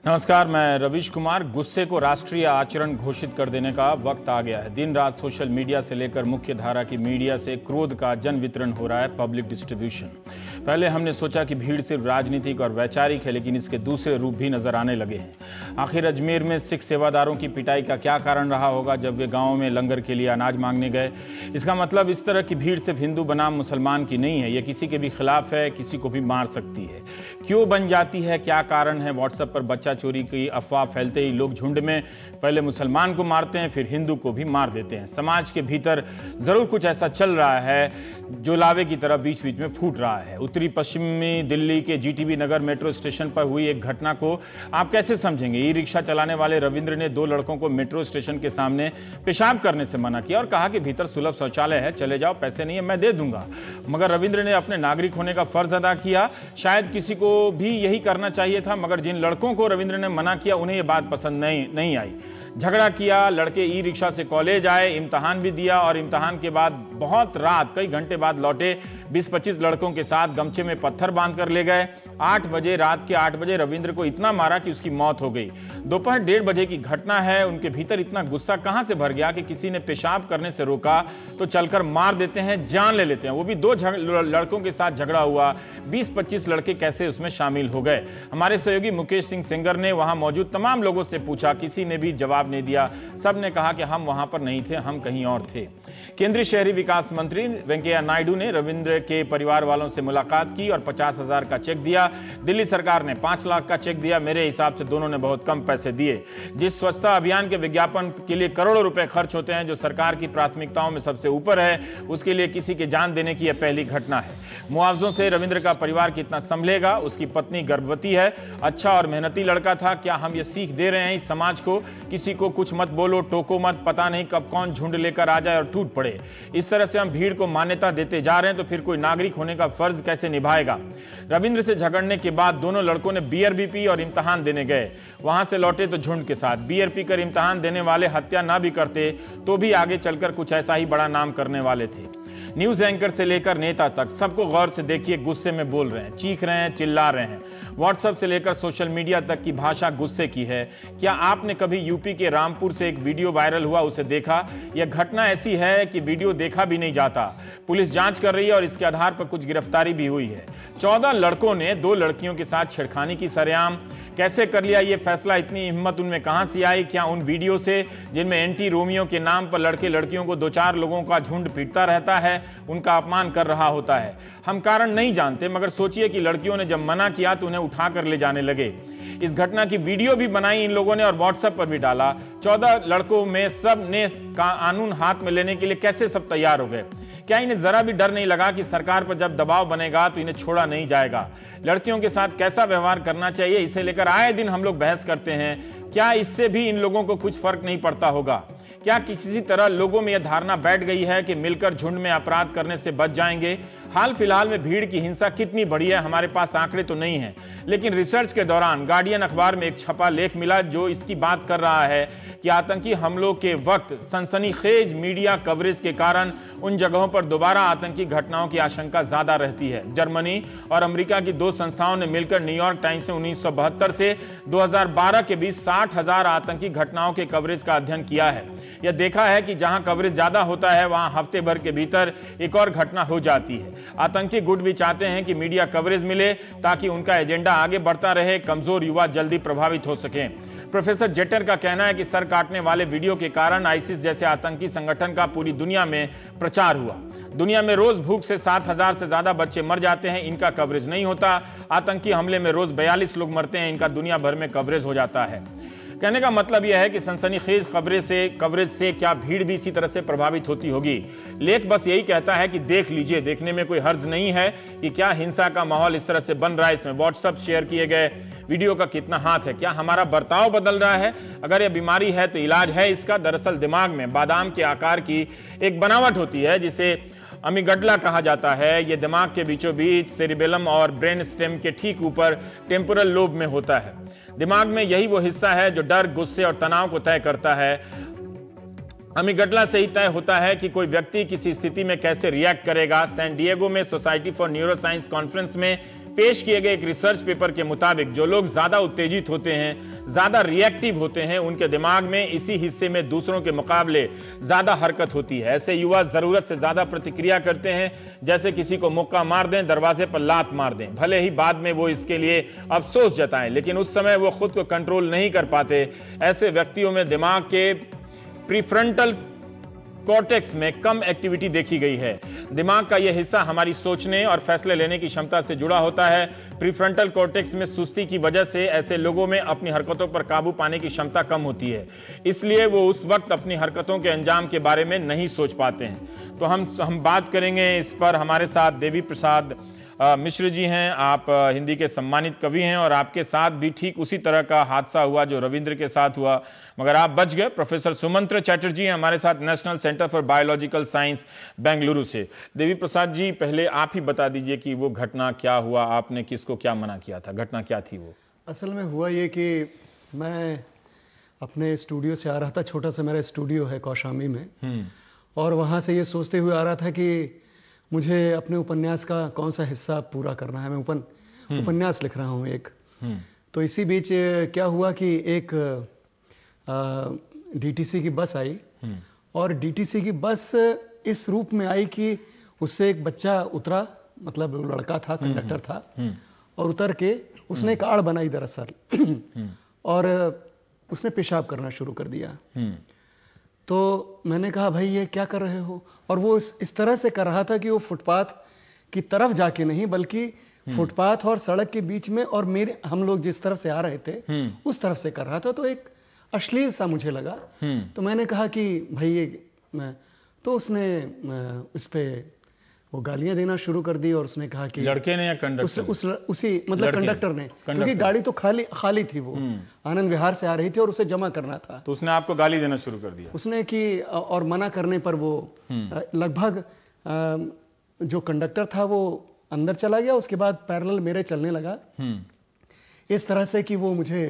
नमस्कार, मैं रवीश कुमार। गुस्से को राष्ट्रीय आचरण घोषित कर देने का वक्त आ गया है। दिन रात सोशल मीडिया से लेकर मुख्य धारा की मीडिया से क्रोध का जन वितरण हो रहा है, पब्लिक डिस्ट्रीब्यूशन। पहले हमने सोचा कि भीड़ सिर्फ राजनीतिक और वैचारिक है, लेकिन इसके दूसरे रूप भी नजर आने लगे हैं। आखिर अजमेर में सिख सेवादारों की पिटाई का क्या कारण रहा होगा जब वे गाँव में लंगर के लिए अनाज मांगने गए? इसका मतलब इस तरह की भीड़ सिर्फ हिंदू बनाम मुसलमान की नहीं है, ये किसी के भी खिलाफ है, किसी को भी मार सकती है। क्यों बन जाती है, क्या कारण है? व्हाट्सएप पर बच्चा चोरी की अफवाह फैलते ही लोग झुंड में पहले मुसलमान को मारते हैं, फिर हिंदू को भी मार देते हैं। समाज के भीतर जरूर कुछ ऐसा चल रहा है जो लावे की तरह बीच बीच में फूट रहा है। उत्तरी पश्चिमी दिल्ली के जीटीबी नगर मेट्रो स्टेशन पर हुई एक घटना को आप कैसे समझेंगे? ई रिक्शा चलाने वाले रविंद्र ने 2 लड़कों को मेट्रो स्टेशन के सामने पेशाब करने से मना किया और कहा कि भीतर सुलभ शौचालय है, चले जाओ, पैसे नहीं है मैं दे दूंगा। मगर रविंद्र ने अपने नागरिक होने का फर्ज अदा किया। शायद किसी को भी यही करना चाहिए था, मगर जिन लड़कों को रविंद्र ने मना किया उन्हें यह बात पसंद नहीं आई। झगड़ा किया, लड़के ई रिक्शा से कॉलेज आए, इम्तहान भी दिया और इम्तहान के बाद बहुत रात कई घंटे बाद लौटे। 20-25 लड़कों के साथ गमछे में पत्थर बांध कर ले गए। 8 बजे, रात के 8 बजे रविंद्र को इतना मारा कि उसकी मौत हो गई। दोपहर 1:30 बजे की घटना है। उनके भीतर इतना गुस्सा कहां से भर गया कि किसी ने पेशाब करने से रोका तो चलकर मार देते हैं, जान ले लेते हैं। वो भी 2 लड़कों के साथ झगड़ा हुआ। 20-25 लड़के कैसे उसमें शामिल हो गए? हमारे सहयोगी मुकेश सिंह सेंगर ने वहां मौजूद तमाम लोगों से पूछा, किसी ने भी जवाब नहीं दिया। सब ने कहा कि हम वहां पर नहीं थे, हम कहीं और थे। केंद्रीय शहरी विकास मंत्री वेंकैया नायडू ने रविंद्र के परिवार वालों से मुलाकात की और 50,000 का चेक दिया। दिल्ली सरकार ने 5 लाख का चेक दिया। मेरे हिसाब से दोनों ने बहुत कम पैसे दिए। जिस स्वच्छता अभियान के विज्ञापन के लिए करोड़ों रुपए खर्च होते हैं, जो सरकार की प्राथमिकताओं में सबसे ऊपर है, उसके लिए किसी के जान देने की यह पहली घटना है। मुआवजों से रविंद्र का परिवार कितना संभलेगा? उसकी पत्नी गर्भवती है। अच्छा और मेहनती लड़का था। क्या हम ये सीख दे रहे हैं इस समाज को? किसी को कुछ मत बोलो, टोको मत, पता नहीं कब कौन झुंड लेकर आ जाए और टूट पड़े। इस तरह से हम भीड़ को मान्यता देते जा रहे हैं तो फिर कोई नागरिक होने का फर्ज कैसे निभाएगा? रविंद्र से झगड़ने के बाद दोनों लड़कों ने बियर भी पी और इम्तहान देने गए। वहां से लौटे तो झुंड के साथ। बियर पीकर इम्तहान देने वाले हत्या ना भी करते तो भी आगे चलकर कुछ ऐसा ही बड़ा नाम करने वाले थे। न्यूज एंकर से लेकर नेता तक सबको गौर से देखिए, गुस्से में बोल रहे हैं, चीख रहे हैं, चिल्ला रहे हैं। व्हाट्सएप से लेकर सोशल मीडिया तक की भाषा गुस्से की है। क्या आपने कभी यूपी के रामपुर से एक वीडियो वायरल हुआ उसे देखा? यह घटना ऐसी है कि वीडियो देखा भी नहीं जाता। पुलिस जांच कर रही है और इसके आधार पर कुछ गिरफ्तारी भी हुई है। 14 लड़कों ने 2 लड़कियों के साथ छेड़खानी की सरेआम। कैसे कर लिया ये फैसला? इतनी हिम्मत उनमें कहां से आई? क्या उन वीडियो से जिनमें एंटी रोमियो के नाम पर लड़के लड़कियों को 2-4 लोगों का झुंड पीटता रहता है, उनका अपमान कर रहा होता है? हम कारण नहीं जानते, मगर सोचिए कि लड़कियों ने जब मना किया तो उन्हें उठाकर ले जाने लगे। इस घटना की वीडियो भी बनाई इन लोगों ने और व्हाट्सएप पर भी डाला। 14 लड़कों में सब ने कानून हाथ में लेने के लिए कैसे सब तैयार हो गए? क्या इन्हें जरा भी डर नहीं लगा कि सरकार पर जब दबाव बनेगा तो इन्हें छोड़ा नहीं जाएगा? लड़कियों के साथ कैसा व्यवहार करना चाहिए, इसे लेकर आए दिन हम लोग बहस करते हैं। क्या इससे भी इन लोगों को कुछ फर्क नहीं पड़ता होगा? क्या किसी तरह लोगों में यह धारणा बैठ गई है कि मिलकर झुंड में अपराध करने से बच जाएंगे? हाल फिलहाल में भीड़ की हिंसा कितनी बढ़ी है, हमारे पास आंकड़े तो नहीं है, लेकिन रिसर्च के दौरान गार्डियन अखबार में एक छपा लेख मिला जो इसकी बात कर रहा है कि आतंकी हमलों के वक्त सनसनीखेज मीडिया कवरेज के कारण उन जगहों पर दोबारा आतंकी घटनाओं की आशंका ज्यादा रहती है। जर्मनी और अमेरिका की 2 संस्थाओं ने मिलकर न्यूयॉर्क टाइम्स में 1972 से 2012 के बीच 60,000 आतंकी घटनाओं के कवरेज का अध्ययन किया है। यह देखा है कि जहां कवरेज ज्यादा होता है वहां हफ्ते भर के भीतर एक और घटना हो जाती है। आतंकी गुट भी चाहते हैं कि मीडिया कवरेज मिले ताकि उनका एजेंडा आगे बढ़ता रहे, कमजोर युवा जल्दी प्रभावित हो सकें। प्रोफेसर जेटर का कहना है कि सर काटने वाले वीडियो के कारण आईसिस जैसे आतंकी संगठन का पूरी दुनिया में प्रचार हुआ। दुनिया में रोज भूख से 7,000 से ज्यादा बच्चे मर जाते हैं, इनका कवरेज नहीं होता। आतंकी हमले में रोज 42 लोग मरते हैं, इनका दुनिया भर में कवरेज हो जाता है। कहने का मतलब यह है कि सनसनीखेज कवरेज से क्या भीड़ भी इसी तरह से प्रभावित होती होगी? लेख बस यही कहता है कि देख लीजिए, देखने में कोई हर्ज नहीं है कि क्या हिंसा का माहौल इस तरह से बन रहा है। इसमें व्हाट्सएप शेयर किए गए वीडियो का कितना हाथ है? क्या हमारा बर्ताव बदल रहा है? अगर यह बीमारी है तो इलाज है इसका। दरअसल दिमाग में बादाम के आकार की एक बनावट होती है जिसे अमीगडला कहा जाता है। यह दिमाग के बीचों बीच सेरिबेलम और ब्रेन स्टेम के ठीक ऊपर टेम्पोरल लोब में होता है। दिमाग में यही वो हिस्सा है जो डर, गुस्से और तनाव को तय करता है। अमीगडला से ही तय होता है कि कोई व्यक्ति किसी स्थिति में कैसे रिएक्ट करेगा। सैन डिएगो में सोसाइटी फॉर न्यूरोसाइंस कॉन्फ्रेंस में पेश किए गए एक रिसर्च पेपर के मुताबिक जो लोग ज्यादा उत्तेजित होते हैं, ज्यादा रिएक्टिव होते हैं, उनके दिमाग में इसी हिस्से में दूसरों के मुकाबले ज्यादा हरकत होती है। ऐसे युवा जरूरत से ज्यादा प्रतिक्रिया करते हैं, जैसे किसी को मुक्का मार दें, दरवाजे पर लात मार दें। भले ही बाद में वो इसके लिए अफसोस जताएं, लेकिन उस समय वो खुद को कंट्रोल नहीं कर पाते। ऐसे व्यक्तियों में दिमाग के प्रीफ्रंटल कॉर्टेक्स में कम एक्टिविटी देखी गई है। दिमाग का यह हिस्सा हमारी सोचने और फैसले लेने की क्षमता से जुड़ा होता है। प्रीफ्रंटल कॉर्टेक्स में सुस्ती की वजह से ऐसे लोगों में अपनी हरकतों पर काबू पाने की क्षमता कम होती है, इसलिए वो उस वक्त अपनी हरकतों के अंजाम के बारे में नहीं सोच पाते हैं। तो हम बात करेंगे इस पर। हमारे साथ देवी प्रसाद मिश्र जी हैं। आप हिंदी के सम्मानित कवि हैं और आपके साथ भी ठीक उसी तरह का हादसा हुआ जो रविंद्र के साथ हुआ, मगर आप बच गए। प्रोफेसर सुमंत्र चैटर्जी हैं हमारे साथ, national centre for biological science Bengaluru से। देवी प्रसाद जी, पहले आप ही बता दीजिए कि वो घटना क्या हुआ, आपने किसको क्या मना किया था, घटना क्या थी वो? असल में हुआ ये कि मैं अपने स्टूडियो से आ रहा था, छोटा सा मेरा स्टूडियो है कौशाम्बी में, और वहाँ से ये सोचते हुए आ रहा था कि मुझे अपने उपन्यास का कौन सा हिस्सा पूरा करना है। मैं उपन्यास लिख रहा हूँ एक। तो इसी बीच क्या हुआ कि एक डीटीसी की बस आई, और डीटीसी की बस इस रूप में आई कि उससे एक बच्चा उतरा, मतलब वो लड़का था, कंडक्टर था, और उतर के उसने एक आड़ बनाई दरअसल और उसने पेशाब करना शुरू कर दिया। तो मैंने कहा भाई ये क्या कर रहे हो? और वो इस तरह से कर रहा था कि वो फुटपाथ की तरफ जाके नहीं, बल्कि फुटपाथ और सड़क के बीच में, और हम लोग जिस तरफ से आ रहे थे उस तरफ से कर रहा था। तो एक अश्लील सा मुझे लगा। तो मैंने कहा कि भाई ये तो उसने इस पे वो गालियां देना शुरू कर दी, और उसने कहा कि लड़के ने या कंडक्टर? उसी मतलब कंडक्टर ने, क्योंकि गाड़ी तो खाली थी, वो आनंद विहार से आ रही थी और उसे जमा करना था। तो उसने आपको गाली देना शुरू कर दिया? उसने कि, और मना करने पर वो लगभग जो कंडक्टर था वो अंदर चला गया। उसके बाद पैरेलल मेरे चलने लगा इस तरह से कि वो मुझे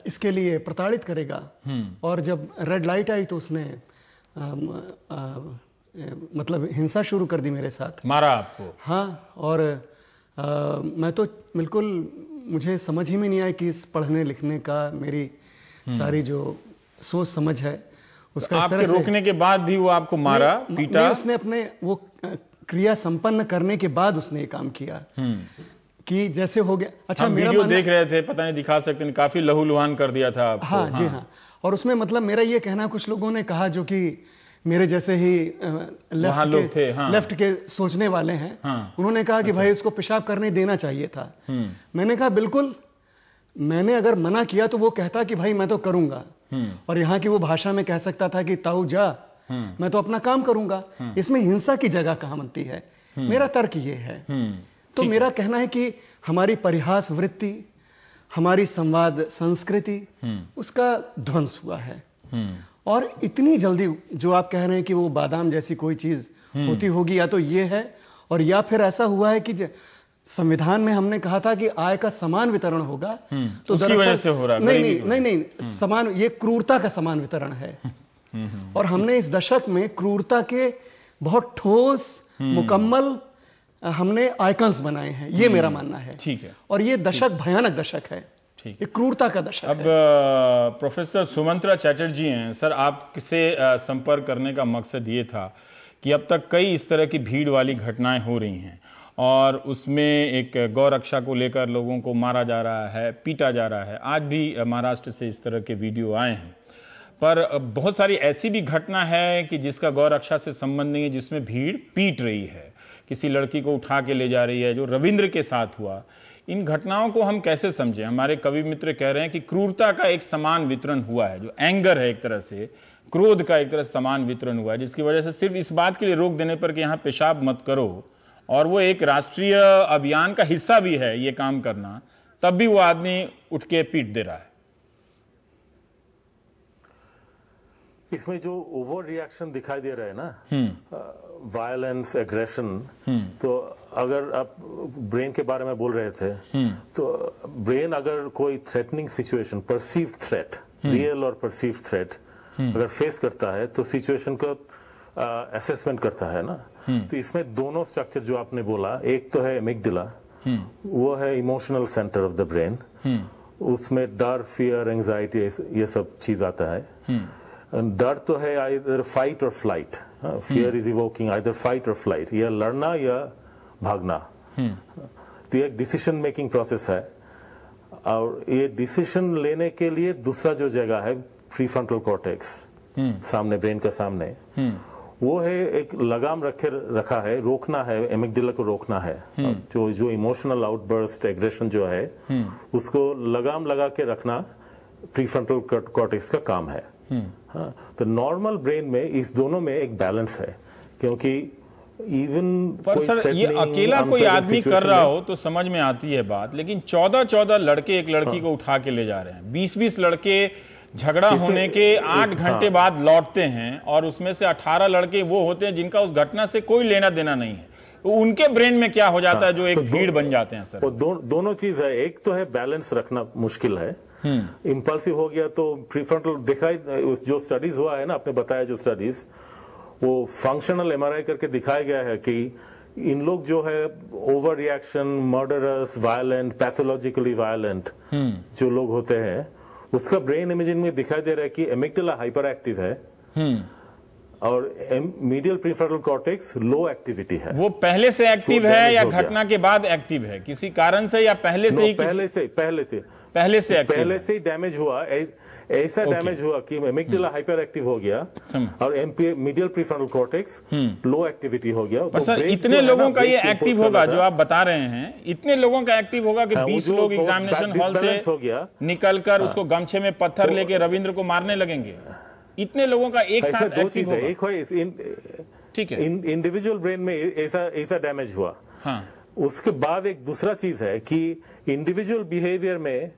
इसके लिए प्रताड़ित करेगा। और जब रेड लाइट आई तो उसने मतलब हिंसा शुरू कर दी मेरे साथ, मारा आपको? हाँ। और मैं तो बिल्कुल, मुझे समझ ही में नहीं आया कि इस पढ़ने लिखने का मेरी सारी जो सोच समझ है उसका, तो आपके रोकने के बाद भी वो आपको मारा, पीटा? उसने अपने वो क्रिया संपन्न करने के बाद उसने ये काम किया कि जैसे हो गया। अच्छा, मेरा वीडियो देख रहे थे, पता नहीं दिखा सकते हैं, काफी लहूलुहान कर दिया था आपको। हाँ जी हाँ। और उसमें मतलब मेरा ये कहना, कुछ लोगों ने कहा जो कि मेरे जैसे ही लेफ्ट के सोचने वाले हैं, उन्होंने कहा कि भाई इसको पेशाब करने देना चाहिए था। मैंने कहा बिल्कुल, मैंने अगर मना किया तो वो कहता कि भाई मैं तो करूंगा, और यहाँ की वो भाषा में कह सकता था कि ताऊ जा, मैं तो अपना काम करूंगा, इसमें हिंसा की जगह कहाँ बनती है। मेरा तर्क ये है। तो मेरा कहना है कि हमारी परिहास वृत्ति, हमारी संवाद संस्कृति, उसका ध्वंस हुआ है। और इतनी जल्दी जो आप कह रहे हैं कि वो बादाम जैसी कोई चीज होती होगी, या तो ये है, और या फिर ऐसा हुआ है कि संविधान में हमने कहा था कि आय का समान वितरण होगा, तो उसकी वजह से हो रहा है। नहीं, समान, ये क्रूरता का समान वितरण है। और हमने इस दशक में क्रूरता के बहुत ठोस मुकम्मल हमने आइकन्स बनाए हैं, ये मेरा मानना है। ठीक है। और ये दशक भयानक दशक है, ये क्रूरता का दशक अब प्रोफेसर सुमंत्रा चैटर्जी हैं सर, आपसे संपर्क करने का मकसद ये था कि अब तक कई इस तरह की भीड़ वाली घटनाएं हो रही हैं, और उसमें एक गौ रक्षा को लेकर लोगों को मारा जा रहा है, पीटा जा रहा है। आज भी महाराष्ट्र से इस तरह के वीडियो आए हैं, पर बहुत सारी ऐसी भी घटना है कि जिसका गौ रक्षा से संबंध नहीं है, जिसमें भीड़ पीट रही है, किसी लड़की को उठा के ले जा रही है, जो रविंद्र के साथ हुआ। इन घटनाओं को हम कैसे समझें? हमारे कवि मित्र कह रहे हैं कि क्रूरता का एक समान वितरण हुआ है, जो एंगर है, एक तरह से क्रोध का एक तरह से समान वितरण हुआ है, जिसकी वजह से सिर्फ इस बात के लिए रोक देने पर कि यहाँ पेशाब मत करो, और वो एक राष्ट्रीय अभियान का हिस्सा भी है ये काम करना, तब भी वो आदमी उठ के पीट दे रहा है। इसमें जो ओवर रिएक्शन दिखाई दे रहा है ना, वायलेंस, एग्रेशन, तो अगर आप ब्रेन के बारे में बोल रहे थे, तो ब्रेन अगर कोई threatening situation, perceived threat, real और परसीव्ड थ्रेट अगर फेस करता है, तो सिचुएशन को असेसमेंट करता है ना। तो इसमें दोनों स्ट्रक्चर जो आपने बोला, एक तो है एमिग्डाला वो है emotional centre of the brain. उसमें डर, फियर, एंजाइटी ये सब चीज आता है। डर तो है आइदर फाइट और flight, fear is evoking either fight और फ्लाइट, या लड़ना या भागना। तो ये एक डिसीजन मेकिंग प्रोसेस है, और ये डिसीजन लेने के लिए दूसरा जो जगह है प्रीफ्रंटल कॉर्टेक्स, सामने ब्रेन का सामने, वो है एक लगाम रखा है, रोकना है, एमिगडाला को रोकना है। जो इमोशनल आउटबर्स्ट, एग्रेशन जो है, उसको लगाम लगा के रखना प्रीफ्रंटल कॉर्टेक्स का काम है। हाँ, तो नॉर्मल ब्रेन में इस दोनों में एक बैलेंस है, क्योंकि पर सर ये अकेला कोई आदमी कर रहा हो तो समझ में आती है बात, लेकिन 14 लड़के एक लड़की को उठा के ले जा रहे हैं, 20 लड़के झगड़ा होने के 8 घंटे बाद लौटते हैं, और उसमें से 18 लड़के वो होते हैं जिनका उस घटना से कोई लेना देना नहीं है। तो उनके ब्रेन में क्या हो जाता है जो एक भीड़ बन जाते हैं सर? दोनों चीज है। एक तो है बैलेंस रखना मुश्किल है, इंपल्सिव हो गया तो प्रीफ्रंटल दिखाई, जो स्टडीज हुआ है ना, आपने बताया जो स्टडीज, वो फंक्शनल एमआरआई करके दिखाया गया है कि इन लोग जो है over reaction, murderous, violent, pathologically violent जो लोग होते हैं, उसका ब्रेन इमेजिंग में दिखाई दे रहा है कि एमिगडाला हाइपर एक्टिव है और मीडियल प्रीफ्रंटल कॉर्टेक्स लो एक्टिविटी है। वो पहले से एक्टिव है या घटना के बाद एक्टिव है किसी कारण से, या पहले से ही? पहले से ही डैमेज हुआ, ऐसा डैमेज हुआ कि एमिगडाला हाइपर एक्टिव हो गया और मीडियल प्रीफ्रंटल कॉर्टेक्स लो एक्टिविटी हो गया। पर सर इतने लोगों का ये एक्टिव होगा जो आप बता रहे हैं, इतने लोगों का एक्टिव होगा कि 20 लोग एग्जामिनेशन हॉल से निकलकर उसको गमछे में पत्थर लेके रविंद्र को मारने लगेंगे? इतने लोगों का एक साथ दो चीज है, एक है ठीक है इंडिविजुअल ब्रेन में ऐसा डैमेज हुआ। हाँ। उसके बाद एक दूसरा चीज है कि इंडिविजुअल बिहेवियर में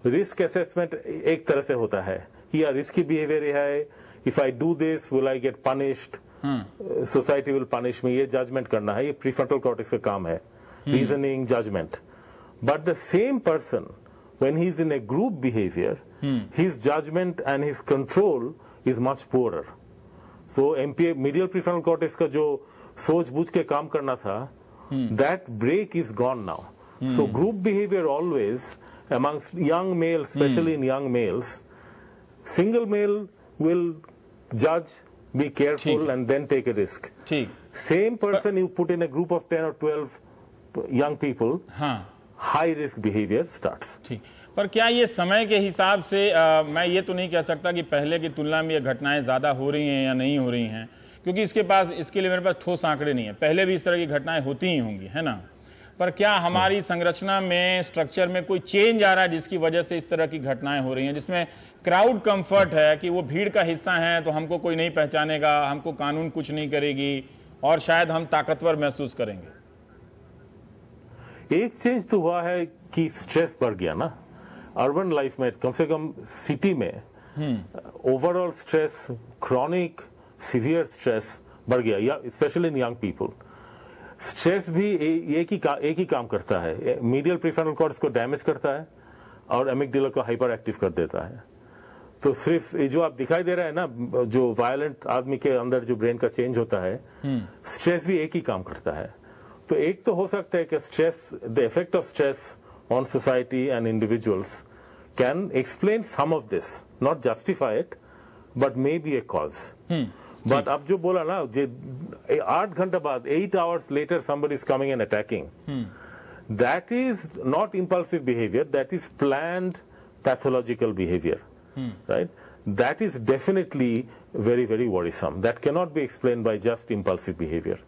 रिस्क असेसमेंट एक तरह से होता है कि यार रिस्की बिहेवियर है, if I do this will I get punished, society will punish me, ये जजमेंट करना है, ये प्रीफ्रंटल कॉर्टेक्स का काम है, reasoning, judgement. But the same person when he is in a group behavior, his judgment and his control is much poorer. So MPA, medial prefrontal cortex का जो सोच बूझ के काम करना था, that break is gone now. So group behavior always amongst young males, especially in young males, single male will judge, be careful and then take a risk. Same person you put in a group of 10 or 12 young people, high risk behaviour starts. ठीक, पर क्या ये समय के हिसाब से मैं ये तो नहीं कह सकता कि पहले की तुलना में ये घटनाएं ज्यादा हो रही हैं या नहीं हो रही हैं, क्योंकि इसके लिए मेरे पास ठोस आंकड़े नहीं है। पहले भी इस तरह की घटनाएं होती ही होंगी, है ना? पर क्या हमारी संरचना में, स्ट्रक्चर में कोई चेंज आ रहा है जिसकी वजह से इस तरह की घटनाएं हो रही हैं, जिसमें क्राउड कंफर्ट है कि वो भीड़ का हिस्सा है तो हमको कोई नहीं पहचानेगा, हमको कानून कुछ नहीं करेगी और शायद हम ताकतवर महसूस करेंगे? एक चेंज तो हुआ है कि स्ट्रेस बढ़ गया ना अर्बन लाइफ में, कम से कम सिटी में overall stress, chronic severe stress बढ़ गया, या specially in young people. Stress भी एक ही काम करता है, मीडियल प्रीफ्रंटल कॉर्टेक्स को डैमेज करता है और एमिगडाला को हाइपर एक्टिव कर देता है। तो सिर्फ ये जो आप दिखाई दे रहा है ना, जो वायलेंट आदमी के अंदर जो ब्रेन का चेंज होता है, स्ट्रेस भी एक ही काम करता है। तो एक तो हो सकता है कि stress, the effect of stress on society and individuals can explain some of this, not justify it, but may be a cause. But अब जो बोला ना, 8 घंटे बाद, 8 hours later somebody is coming and attacking, that is not impulsive behavior, that is planned pathological behavior, right? That is definitely very, very worrisome. That cannot be explained by just impulsive behavior.